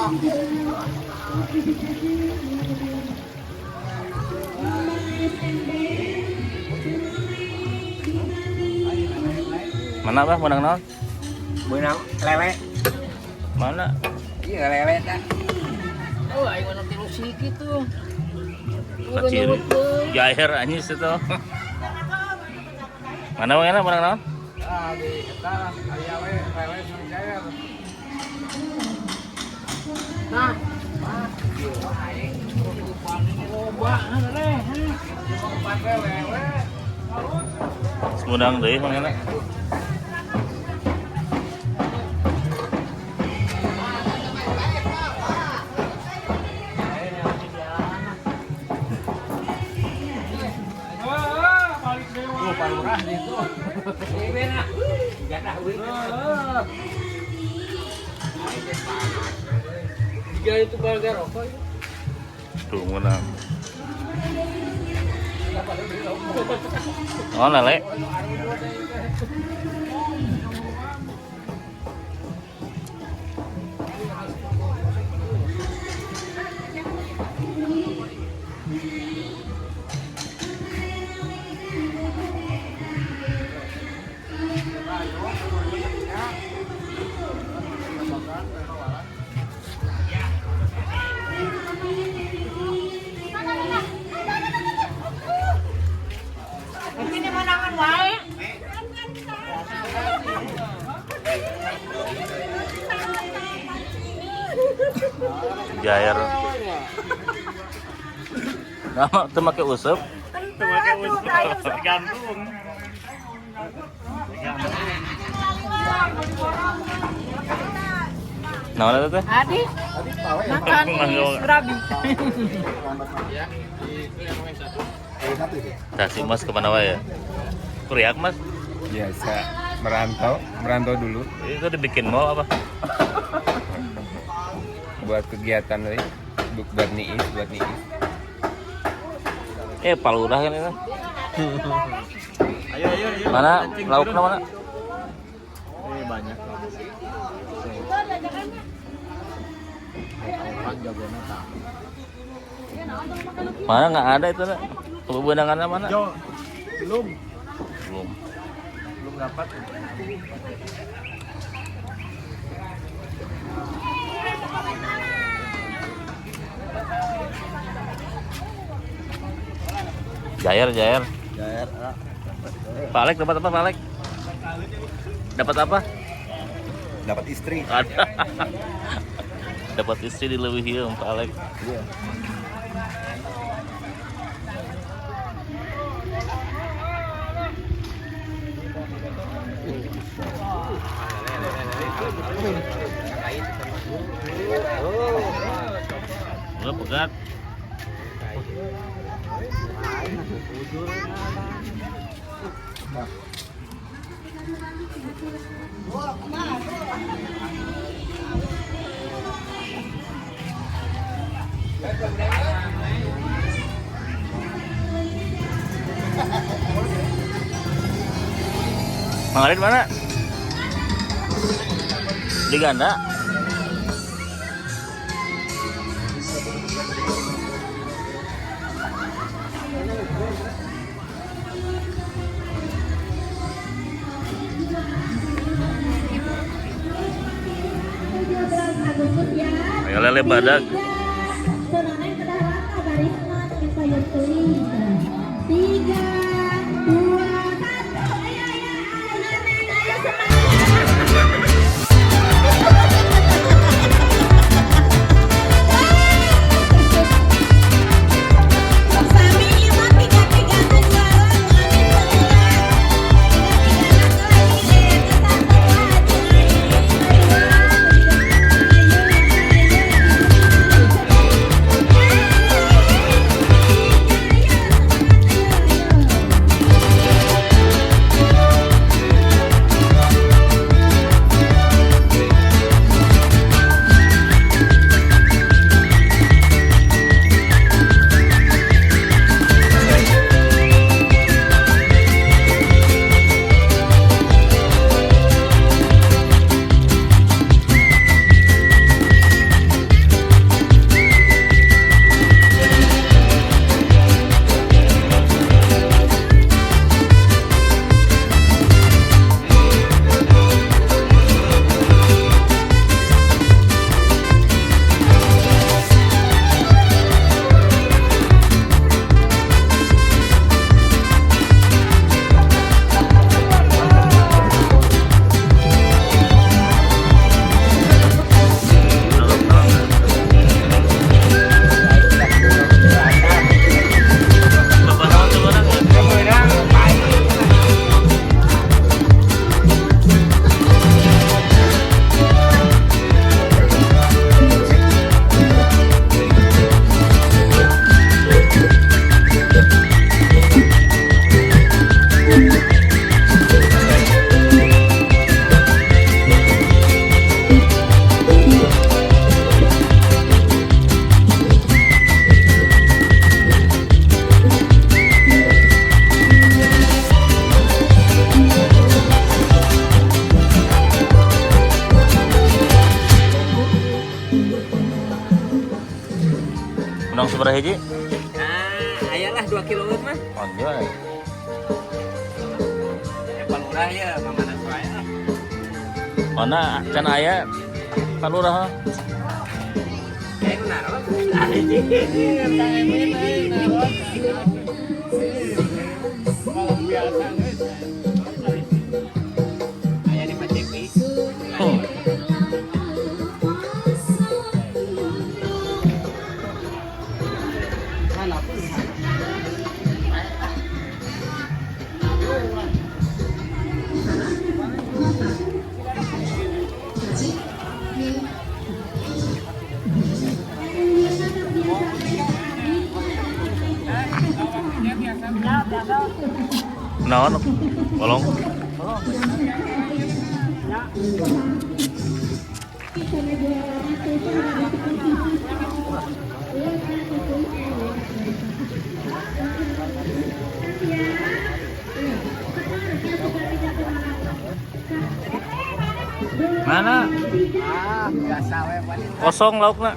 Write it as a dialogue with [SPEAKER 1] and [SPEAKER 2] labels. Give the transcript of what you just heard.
[SPEAKER 1] Mana bah menang naon?
[SPEAKER 2] Menang lele.
[SPEAKER 1] Mana?
[SPEAKER 2] Iya lele teh.
[SPEAKER 3] Oh, aing mana tilu sikit tuh.
[SPEAKER 1] Kecil. Jair anyis itu. Mana menang naon?
[SPEAKER 2] Ah di eta aya we lele sama jair.
[SPEAKER 3] Nah,
[SPEAKER 1] Semudang deui mangana.
[SPEAKER 2] Palurah itu. Ibena. Gadah we.
[SPEAKER 3] tiga itu harga rokok.
[SPEAKER 1] Tuh menang. Oh lele.
[SPEAKER 3] Ini menangan wae.
[SPEAKER 1] Jair. Nama teu make useup.
[SPEAKER 3] Teu make useup.
[SPEAKER 1] Gantung. Nah, mana teh?
[SPEAKER 3] Adi. Makan berabi.
[SPEAKER 1] Kasih Mas kemana wae ya? Kuriak Mas?
[SPEAKER 2] Biasa merantau dulu
[SPEAKER 1] Itu dibikin mall apa?
[SPEAKER 2] buat kegiatan we. Buat niis.
[SPEAKER 1] Palurah kan itu.
[SPEAKER 2] Ayo.
[SPEAKER 1] Mana lauknya mana?
[SPEAKER 2] Banyak.
[SPEAKER 1] Mana nggak ada itu nak? Bebenangannya mana?
[SPEAKER 2] Belum dapat.
[SPEAKER 1] Jair.
[SPEAKER 2] Jair.
[SPEAKER 1] Pak Alek dapat apa Pak Alek? Dapat apa?
[SPEAKER 2] Dapat istri.
[SPEAKER 1] Ada. Dapat istri di Leuwih Pak Alek.
[SPEAKER 2] Iya.
[SPEAKER 1] Udah pegat. Mang Arin mana? Di Ganda. Ayo lele badak. Menang seberapa hiji?
[SPEAKER 3] Nah, ayalah 2 kilo mah.
[SPEAKER 1] Anjay.
[SPEAKER 3] Ya palurah ya, mamana saya.
[SPEAKER 1] Mana can aya kalurah?
[SPEAKER 3] Kayak naron. Aya di Pacepi.
[SPEAKER 1] Naon? Tolong. Mana?
[SPEAKER 2] Biasa we paling.
[SPEAKER 1] Kosong laukna.